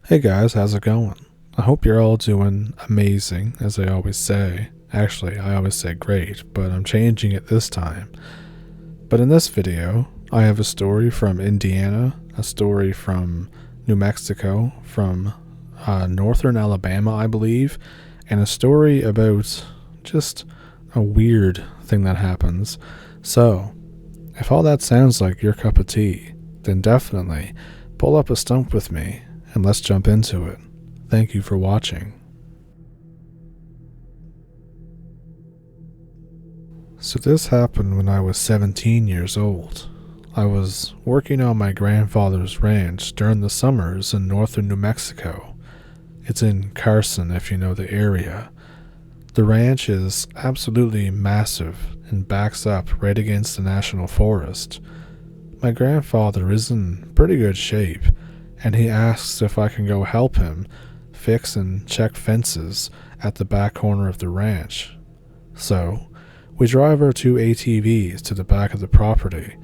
Hey guys, how's it going? I hope you're all doing amazing, as I always say. Actually, I always say great, but I'm changing it this time. But in this video, I have a story from Indiana, a story from New Mexico, from northern Alabama, I believe, and a story about just a weird thing that happens. So, if all that sounds like your cup of tea, then definitely pull up a stump with me and let's jump into it. Thank you for watching. So this happened when I was 17 years old. I was working on my grandfather's ranch during the summers in northern New Mexico. It's in Carson if you know the area. The ranch is absolutely massive and backs up right against the national forest. My grandfather is in pretty good shape, and he asks if I can go help him fix and check fences at the back corner of the ranch. So, we drive our two ATVs to the back of the property,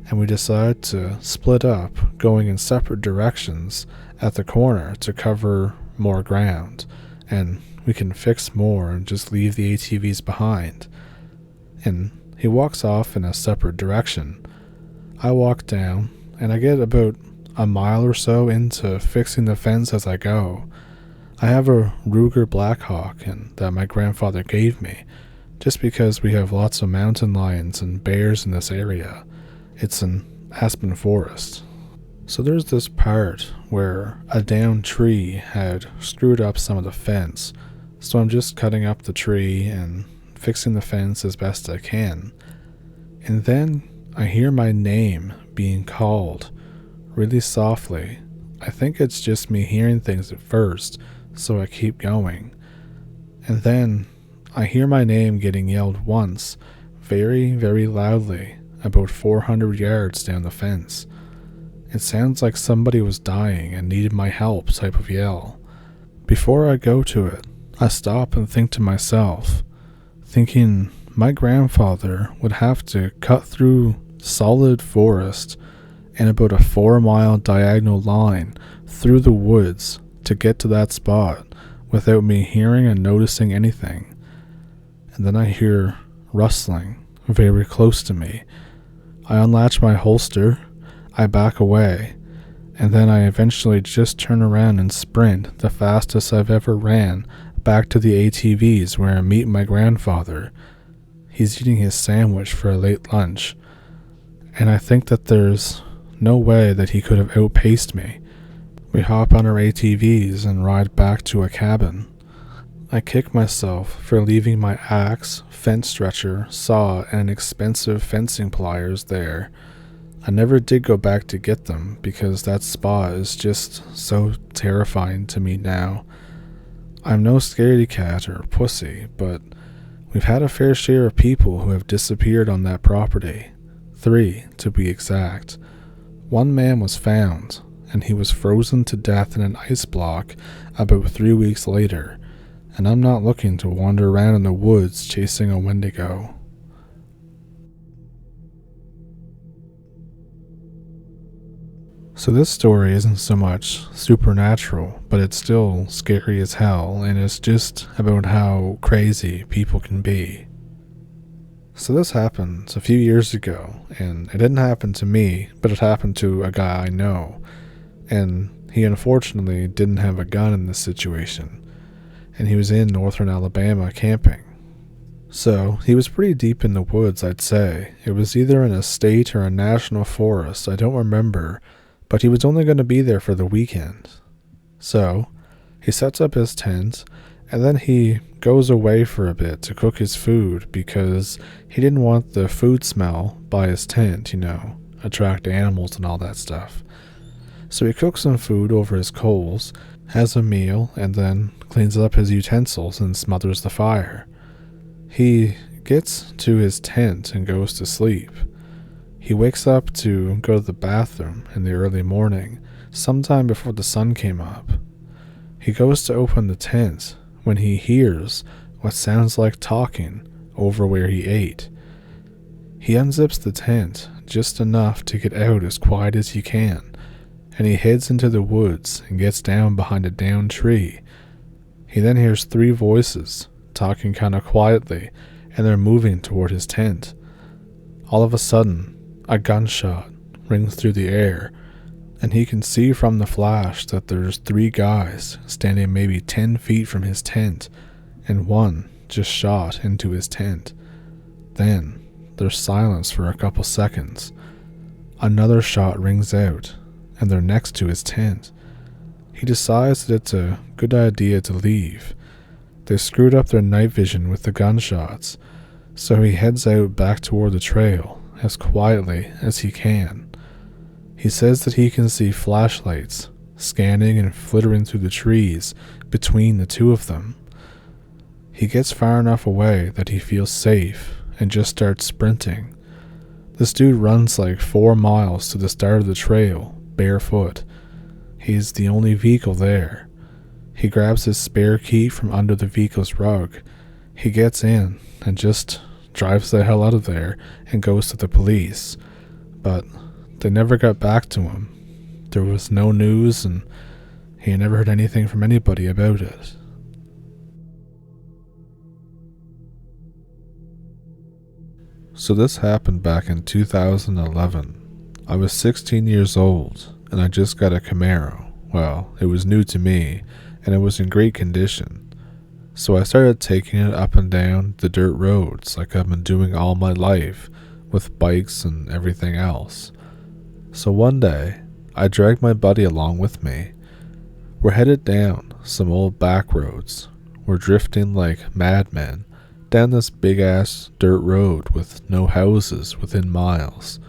and we decide to split up, going in separate directions at the corner to cover more ground, and we can fix more and just leave the ATVs behind. And he walks off in a separate direction. I walk down, and I get about a mile or so into fixing the fence as I go. I have a Ruger Blackhawk that my grandfather gave me, just because we have lots of mountain lions and bears in this area. It's an aspen forest. So there's this part where a downed tree had screwed up some of the fence, so I'm just cutting up the tree and fixing the fence as best I can. And then I hear my name being called really softly. I think it's just me hearing things at first, so I keep going. And then I hear my name getting yelled once, very, very loudly, about 400 yards down the fence. It sounds like somebody was dying and needed my help type of yell. Before I go to it, I stop and think to myself, thinking my grandfather would have to cut through solid forest and about a 4-mile diagonal line through the woods to get to that spot without me hearing and noticing anything. And then I hear rustling very close to me. I unlatch my holster, I back away, and then I eventually just turn around and sprint the fastest I've ever ran back to the ATVs where I meet my grandfather. He's eating his sandwich for a late lunch, and I think that there's no way that he could have outpaced me. We hop on our ATVs and ride back to a cabin. I kick myself for leaving my axe, fence stretcher, saw, and expensive fencing pliers there. I never did go back to get them because that spot is just so terrifying to me now. I'm no scaredy cat or pussy, but we've had a fair share of people who have disappeared on that property. 3, to be exact. One man was found, and he was frozen to death in an ice block about 3 weeks later, and I'm not looking to wander around in the woods chasing a Wendigo. So this story isn't so much supernatural, but it's still scary as hell, and it's just about how crazy people can be. So this happened a few years ago, and it didn't happen to me, but it happened to a guy I know, and he unfortunately didn't have a gun in this situation, and he was in northern Alabama camping. So he was pretty deep in the woods, I'd say. It was either in a state or a national forest, I don't remember, but he was only going to be there for the weekend. So he sets up his tent, and then he goes away for a bit to cook his food because he didn't want the food smell by his tent, attract animals and all that stuff. So he cooks some food over his coals, has a meal, and then cleans up his utensils and smothers the fire. He gets to his tent and goes to sleep. He wakes up to go to the bathroom in the early morning, sometime before the sun came up. He goes to open the tent when he hears what sounds like talking over where he ate. He unzips the tent just enough to get out as quiet as he can, and he heads into the woods and gets down behind a downed tree. He then hears 3 voices talking kind of quietly, and they're moving toward his tent. All of a sudden, a gunshot rings through the air, and he can see from the flash that there's 3 guys standing maybe 10 feet from his tent, and one just shot into his tent. Then there's silence for a couple seconds. Another shot rings out, and they're next to his tent. He decides that it's a good idea to leave. They screwed up their night vision with the gunshots, so he heads out back toward the trail as quietly as he can. He says that he can see flashlights scanning and flittering through the trees between the 2 of them. He gets far enough away that he feels safe and just starts sprinting. This dude runs like 4 miles to the start of the trail, barefoot. He's the only vehicle there. He grabs his spare key from under the vehicle's rug. He gets in and just drives the hell out of there and goes to the police. But they never got back to him. There was no news, and he never heard anything from anybody about it. So this happened back in 2011. I was 16 years old, and I just got a Camaro. Well, it was new to me, and it was in great condition. So I started taking it up and down the dirt roads like I've been doing all my life, with bikes and everything else. So one day, I dragged my buddy along with me. We're headed down some old back roads. We're drifting like madmen down this big-ass dirt road with no houses within miles.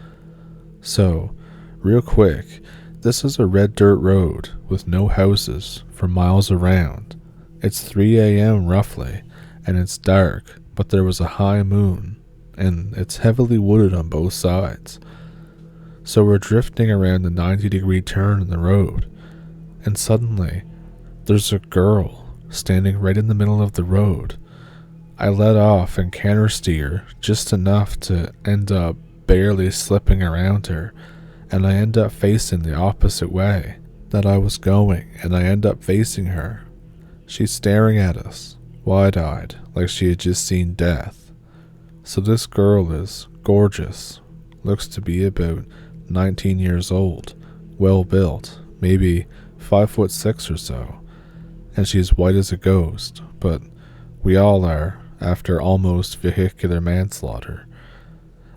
So, real quick, this is a red dirt road with no houses for miles around. It's 3 a.m. roughly, and it's dark, but there was a high moon, and it's heavily wooded on both sides. So we're drifting around the 90-degree turn in the road, and suddenly, there's a girl standing right in the middle of the road. I let off and counter steer just enough to end up barely slipping around her, and I end up facing the opposite way that I was going, and I end up facing her. She's staring at us, wide-eyed, like she had just seen death. So this girl is gorgeous, looks to be about 19 years old, well built, maybe 5'6" or so, and she's white as a ghost, but we all are after almost vehicular manslaughter.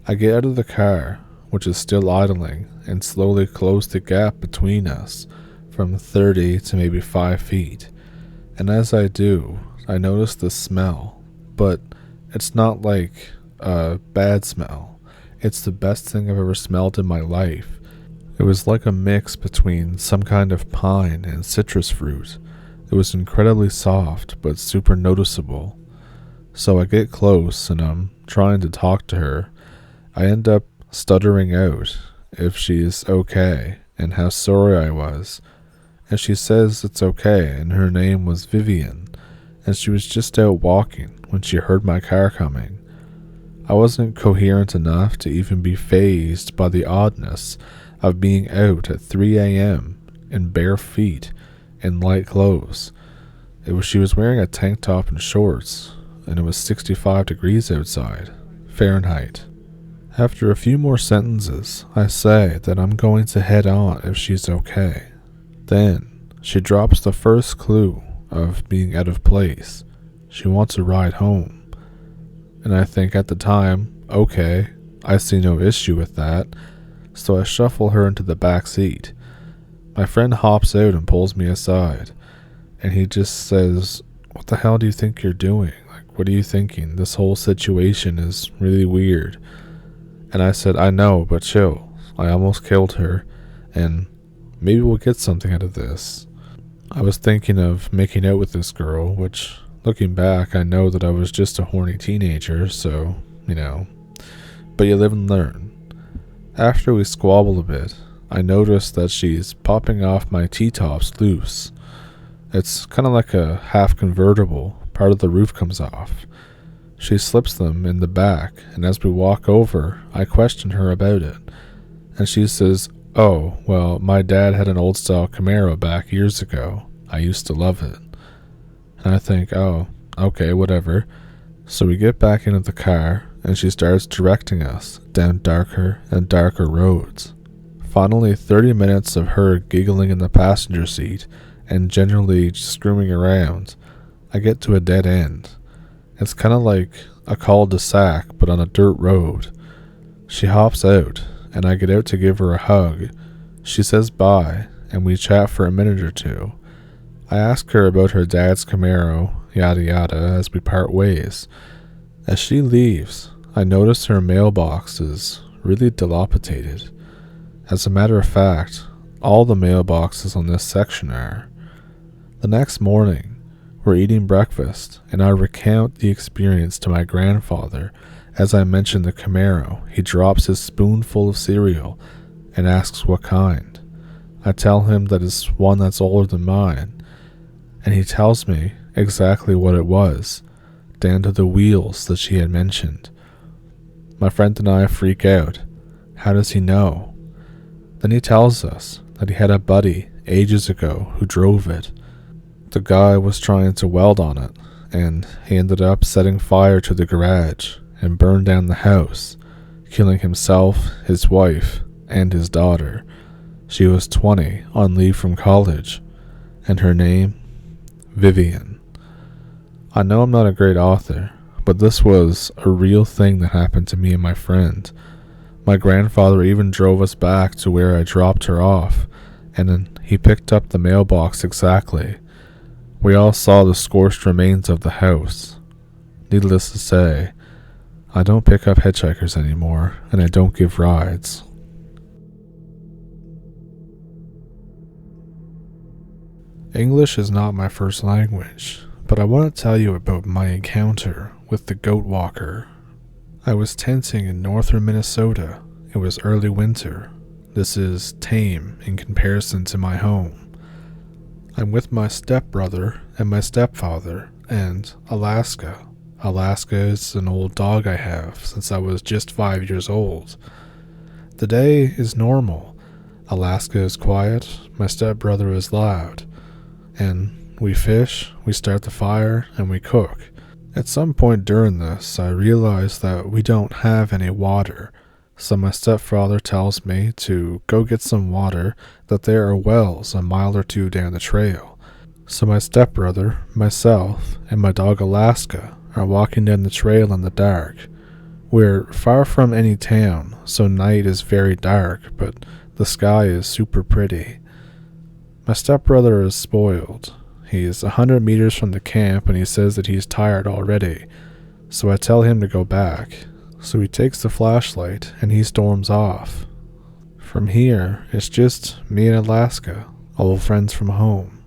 I get out of the car, which is still idling, and slowly close the gap between us from 30 to maybe 5 feet. And as I do, I notice the smell, but it's not like a bad smell. It's the best thing I've ever smelled in my life. It was like a mix between some kind of pine and citrus fruit. It was incredibly soft, but super noticeable. So I get close, and I'm trying to talk to her. I end up stuttering out if she's okay, and how sorry I was. And she says it's okay, and her name was Vivian, and she was just out walking when she heard my car coming. I wasn't coherent enough to even be fazed by the oddness of being out at 3 a.m. in bare feet in light clothes. She was wearing a tank top and shorts, and it was 65 degrees outside, Fahrenheit. After a few more sentences, I say that I'm going to head on if she's okay. Then, she drops the first clue of being out of place. She wants a ride home. And I think at the time, okay, I see no issue with that, so I shuffle her into the back seat. My friend hops out and pulls me aside, and he just says, "What the hell do you think you're doing? Like, what are you thinking? This whole situation is really weird." And I said, "I know, but chill. I almost killed her, and maybe we'll get something out of this." I was thinking of making out with this girl, which, looking back, I know that I was just a horny teenager, so, but you live and learn. After we squabble a bit, I notice that she's popping off my T-tops loose. It's kind of like a half convertible. Part of the roof comes off. She slips them in the back, and as we walk over, I question her about it. And she says, Oh, well, my dad had an old style Camaro back years ago. I used to love it. And I think, oh, okay, whatever. So we get back into the car, and she starts directing us down darker and darker roads. Finally, 30 minutes of her giggling in the passenger seat and generally screaming around, I get to a dead end. It's kind of like a cul-de-sac, but on a dirt road. She hops out, and I get out to give her a hug. She says bye, and we chat for a minute or two. I ask her about her dad's Camaro, yada yada, as we part ways. As she leaves, I notice her mailbox is really dilapidated. As a matter of fact, all the mailboxes on this section are. The next morning, we're eating breakfast, and I recount the experience to my grandfather. As I mention the Camaro, he drops his spoonful of cereal and asks what kind. I tell him that it's one that's older than mine, and he tells me exactly what it was, down to the wheels that she had mentioned. My friend and I freak out. How does he know? Then he tells us that he had a buddy ages ago who drove it. The guy was trying to weld on it, and he ended up setting fire to the garage and burned down the house, killing himself, his wife, and his daughter. She was 20, on leave from college, and her name, Vivian. I know I'm not a great author, but this was a real thing that happened to me and my friend. My grandfather even drove us back to where I dropped her off, and then he picked up the mailbox exactly. We all saw the scorched remains of the house. Needless to say, I don't pick up hitchhikers anymore, and I don't give rides. English is not my first language, but I want to tell you about my encounter with the Goatwalker. I was tenting in northern Minnesota. It was early winter. This is tame in comparison to my home. I'm with my stepbrother and my stepfather and Alaska. Alaska is an old dog I have since I was just 5 years old. The day is normal. Alaska is quiet, my stepbrother is loud. And we fish, we start the fire, and we cook. At some point during this, I realize that we don't have any water, so my stepfather tells me to go get some water, that there are wells a mile or two down the trail. So my stepbrother, myself, and my dog Alaska are walking down the trail in the dark. We're far from any town, so night is very dark, but the sky is super pretty. My stepbrother is spoiled. He is 100 meters from the camp and he says that he's tired already, so I tell him to go back. So he takes the flashlight and he storms off. From here, it's just me and Alaska, old friends from home.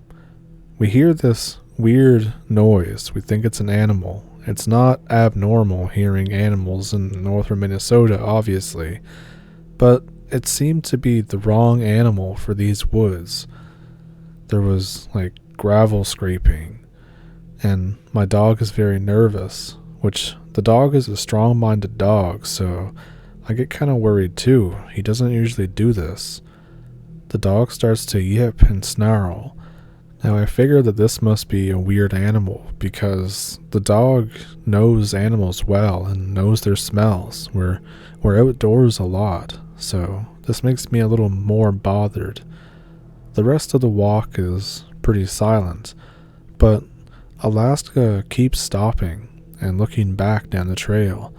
We hear this weird noise. We think it's an animal. It's not abnormal hearing animals in northern Minnesota, obviously, but it seemed to be the wrong animal for these woods. There was like gravel scraping, and my dog is very nervous, which the dog is a strong-minded dog, so I get kind of worried too. He doesn't usually do this. The dog starts to yip and snarl. Now I figure that this must be a weird animal because the dog knows animals well and knows their smells. We're outdoors a lot, so this makes me a little more bothered. The rest of the walk is pretty silent, but Alaska keeps stopping and looking back down the trail.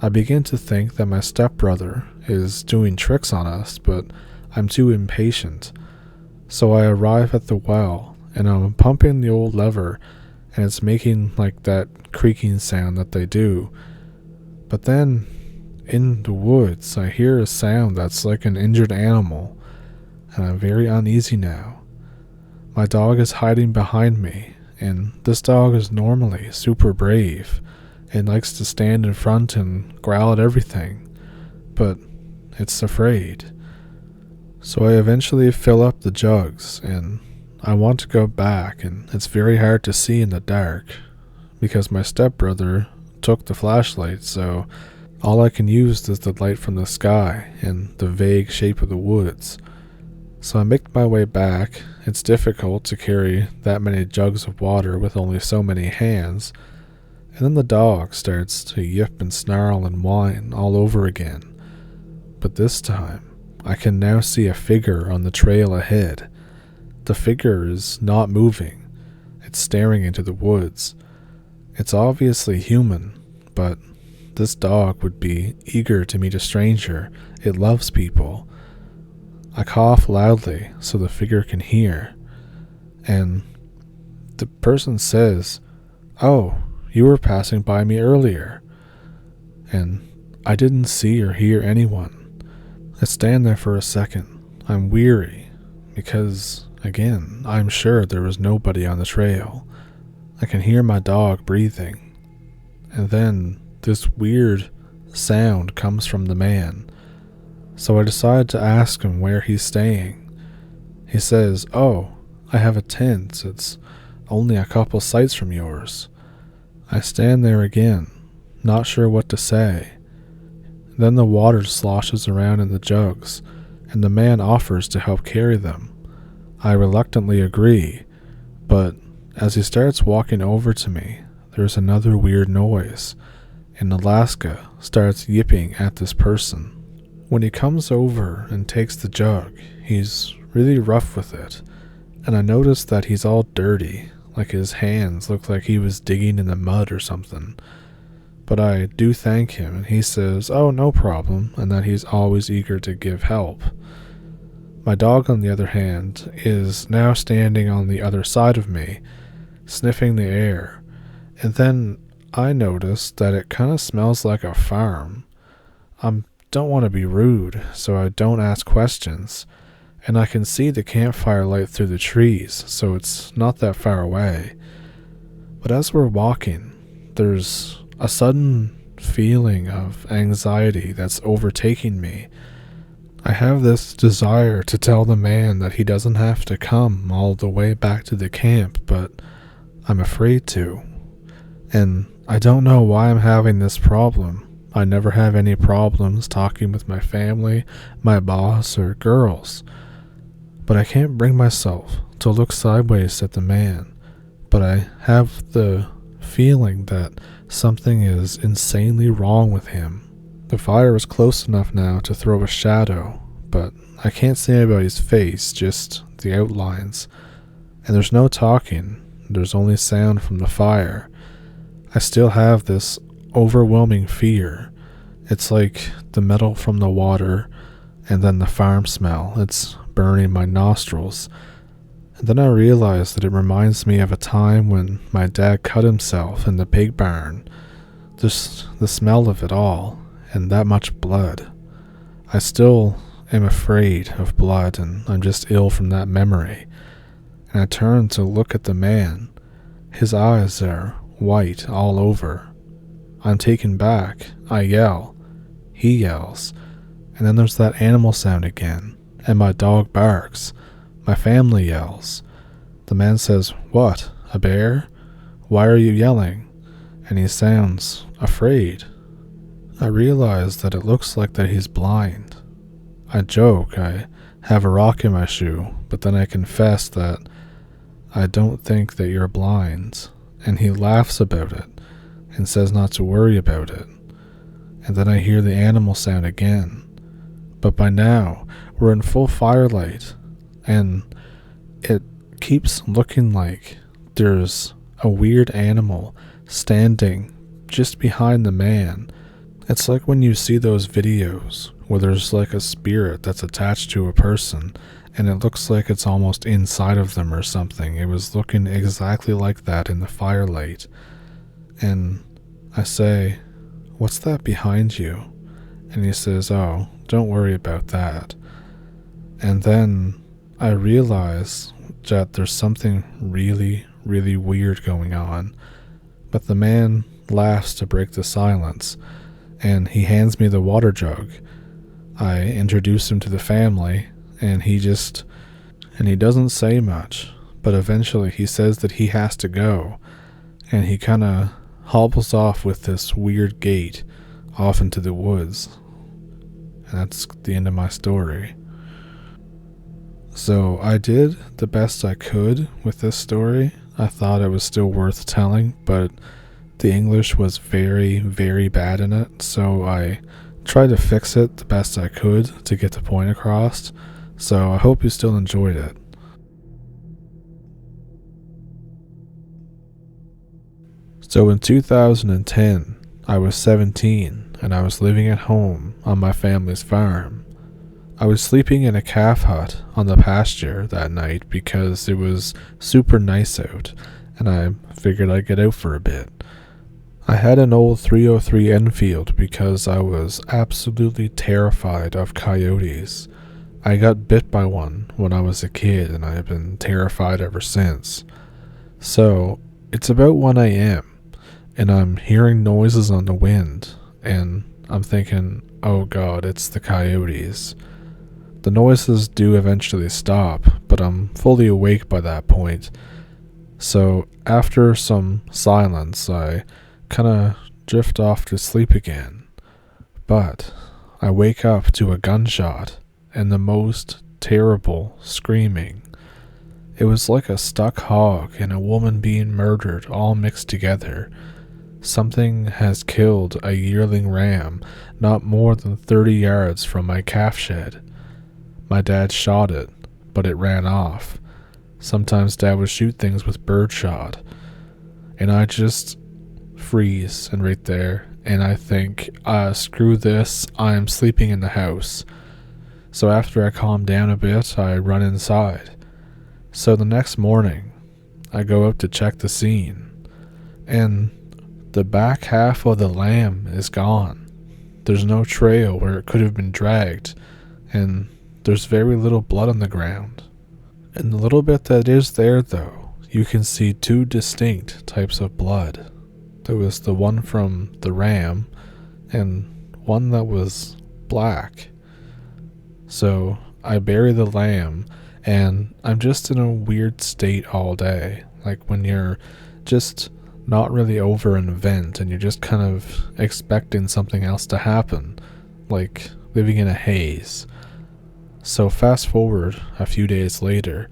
I begin to think that my stepbrother is doing tricks on us, but I'm too impatient. So I arrive at the well, and I'm pumping the old lever, and it's making like that creaking sound that they do. But then, in the woods, I hear a sound that's like an injured animal, and I'm very uneasy now. My dog is hiding behind me, and this dog is normally super brave and likes to stand in front and growl at everything, but it's afraid. So I eventually fill up the jugs, and I want to go back, and it's very hard to see in the dark because my stepbrother took the flashlight, so All I can use is the light from the sky and the vague shape of the woods. So I make my way back. It's difficult to carry that many jugs of water with only so many hands. And then the dog starts to yip and snarl and whine all over again. But this time, I can now see a figure on the trail ahead. The figure is not moving. It's staring into the woods. It's obviously human, but this dog would be eager to meet a stranger. It loves people. I cough loudly so the figure can hear. And the person says, "Oh, you were passing by me earlier." And I didn't see or hear anyone. I stand there for a second. I'm weary because, again, I'm sure there was nobody on the trail. I can hear my dog breathing. And then this weird sound comes from the man. So I decide to ask him where he's staying. He says, "Oh, I have a tent. It's only a couple sites from yours." I stand there again, not sure what to say. Then the water sloshes around in the jugs, and the man offers to help carry them. I reluctantly agree, but as he starts walking over to me, there's another weird noise, and Alaska starts yipping at this person. When he comes over and takes the jug, he's really rough with it, and I notice that he's all dirty, like his hands look like he was digging in the mud or something. But I do thank him, and he says, "Oh, no problem," and that he's always eager to give help. My dog, on the other hand, is now standing on the other side of me, sniffing the air, and then I notice that it kind of smells like a farm. I don't want to be rude, so I don't ask questions, and I can see the campfire light through the trees, so it's not that far away. But as we're walking, there's a sudden feeling of anxiety that's overtaking me. I have this desire to tell the man that he doesn't have to come all the way back to the camp, but I'm afraid to. And I don't know why I'm having this problem. I never have any problems talking with my family, my boss, or girls. But I can't bring myself to look sideways at the man. But I have the feeling that something is insanely wrong with him. The fire is close enough now to throw a shadow, but I can't see anybody's face, just the outlines. And there's no talking, there's only sound from the fire. I still have this overwhelming fear. It's like the metal from the water, and then the farm smell. It's burning my nostrils. And then I realize that it reminds me of a time when my dad cut himself in the pig barn. Just the smell of it all, and that much blood. I still am afraid of blood, and I'm just ill from that memory. And I turn to look at the man. His eyes are white all over. I'm taken back. I yell. He yells. And then there's that animal sound again, and my dog barks. My family yells. The man says, "What, a bear? Why are you yelling?" And he sounds afraid. I realize that it looks like that he's blind. I joke I have a rock in my shoe, but then I confess that I don't think that you're blind, and he laughs about it and says not to worry about it. And then I hear the animal sound again. But by now, we're in full firelight, and it keeps looking like there's a weird animal standing just behind the man. It's like when you see those videos where there's like a spirit that's attached to a person, and it looks like it's almost inside of them or something. It was looking exactly like that in the firelight. And I say, "What's that behind you?" And he says, "Oh, don't worry about that." And then I realize that there's something really, really weird going on. But the man laughs to break the silence, and he hands me the water jug. I introduce him to the family, and he doesn't say much, but eventually he says that he has to go, and he kind of hobbles off with this weird gait, off into the woods. And that's the end of my story. So I did the best I could with this story. I thought it was still worth telling, but the English was very, very bad in it, so I tried to fix it the best I could to get the point across. So I hope you still enjoyed it. So in 2010, I was 17 and I was living at home on my family's farm. I was sleeping in a calf hut on the pasture that night because it was super nice out and I figured I'd get out for a bit. I had an old 303 Enfield because I was absolutely terrified of coyotes. I got bit by one when I was a kid and I have been terrified ever since. So it's about 1 a.m. and I'm hearing noises on the wind and I'm thinking, oh god, it's the coyotes. The noises do eventually stop, but I'm fully awake by that point. So after some silence, I kind of drift off to sleep again. But I wake up to a gunshot and the most terrible screaming. It was like a stuck hog and a woman being murdered all mixed together. Something has killed a yearling ram not more than 30 yards from my calf shed. My dad shot it, but it ran off. Sometimes Dad would shoot things with birdshot. And I just freeze and right there, and I think, screw this, I'm sleeping in the house. So after I calm down a bit, I run inside. So the next morning, I go out to check the scene, and the back half of the lamb is gone. There's no trail where it could have been dragged, and there's very little blood on the ground. And the little bit that is there, though, you can see two distinct types of blood. There was the one from the ram, and one that was black. So I bury the lamb, and I'm just in a weird state all day. Like when you're just not really over an event and you're just kind of expecting something else to happen, like living in a haze. So fast forward a few days later,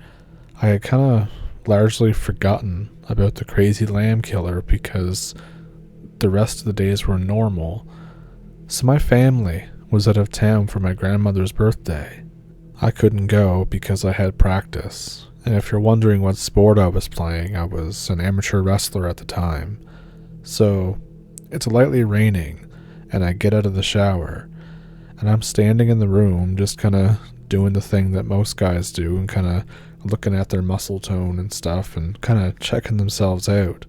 I had kind of largely forgotten about the crazy lamb killer because the rest of the days were normal. So my family was out of town for my grandmother's birthday. I couldn't go because I had practice. And if you're wondering what sport I was playing, I was an amateur wrestler at the time. So it's lightly raining, and I get out of the shower, and I'm standing in the room just kind of doing the thing that most guys do and kind of looking at their muscle tone and stuff and kind of checking themselves out.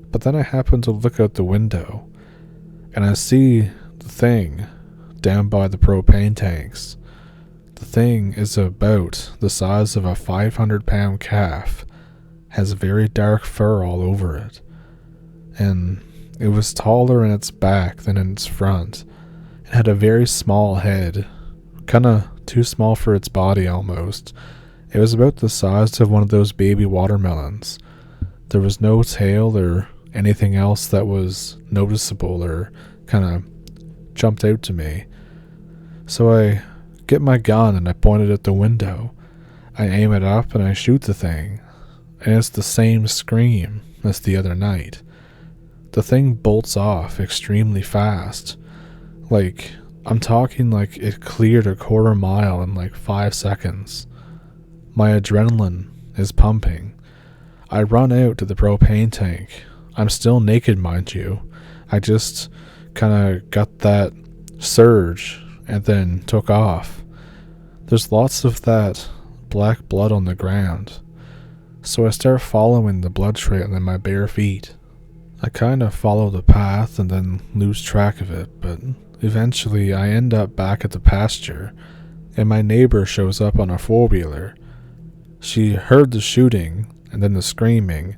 But then I happen to look out the window, and I see the thing down by the propane tanks. The thing is about the size of a 500-pound calf, has very dark fur all over it, and it was taller in its back than in its front. It had a very small head, kinda too small for its body almost. It was about the size of one of those baby watermelons. There was no tail or anything else that was noticeable or kinda jumped out to me. So I get my gun and I point it at the window. I aim it up and I shoot the thing, and it's the same scream as the other night. The thing bolts off extremely fast. Like, I'm talking like it cleared a quarter mile in like 5 seconds. My adrenaline is pumping. I run out to the propane tank. I'm still naked, mind you. I just kind of got that surge and then took off. There's lots of that black blood on the ground. So I start following the blood trail in my bare feet. I kind of follow the path and then lose track of it, but eventually I end up back at the pasture, and my neighbor shows up on a four-wheeler. She heard the shooting and then the screaming,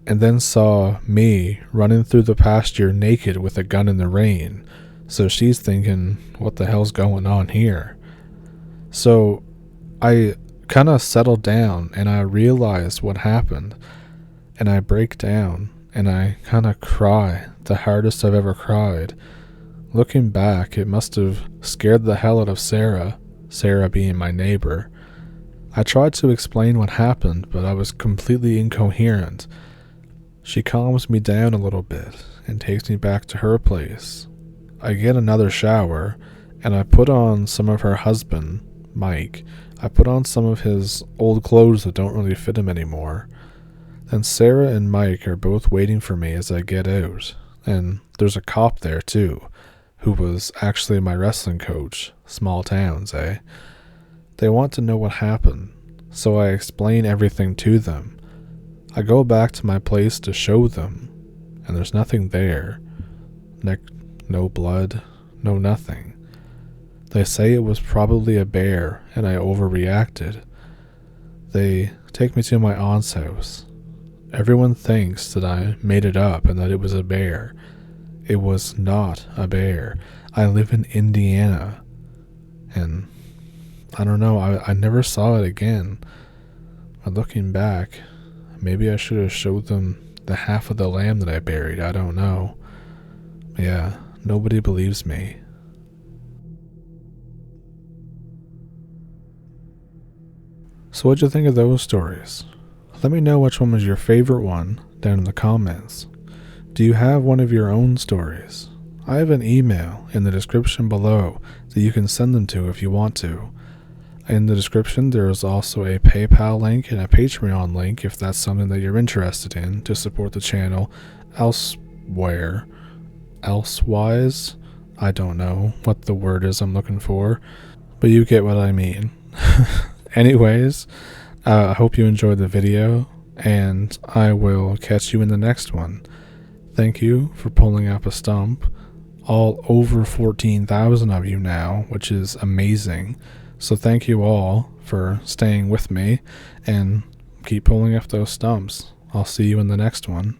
and then saw me running through the pasture naked with a gun in the rain, so she's thinking, what the hell's going on here? So I kind of settled down and I realized what happened, and I break down and I kind of cry, the hardest I've ever cried. Looking back, it must have scared the hell out of Sarah being my neighbor. I tried to explain what happened, but I was completely incoherent. She calms me down a little bit and takes me back to her place. I get another shower, and I put on some of her husband, Mike. I put on some of his old clothes that don't really fit him anymore. Then Sarah and Mike are both waiting for me as I get out, and there's a cop there too, who was actually my wrestling coach. Small towns, eh? They want to know what happened, so I explain everything to them. I go back to my place to show them, and there's nothing there. No blood, no nothing. They say it was probably a bear and I overreacted. They take me to my aunt's house. Everyone thinks that I made it up and that it was a bear. It was not a bear. I live in Indiana, and I don't know, I never saw it again. But looking back, maybe I should have showed them the half of the lamb that I buried. I don't know. Yeah, nobody believes me. So what'd you think of those stories? Let me know which one was your favorite one down in the comments. Do you have one of your own stories? I have an email in the description below that you can send them to if you want to. In the description, there is also a PayPal link and a Patreon link if that's something that you're interested in to support the channel elsewise. I don't know what the word is I'm looking for, but you get what I mean. Anyways, I hope you enjoyed the video, and I will catch you in the next one. Thank you for pulling up a stump. All over 14,000 of you now, which is amazing. So thank you all for staying with me, and keep pulling up those stumps. I'll see you in the next one.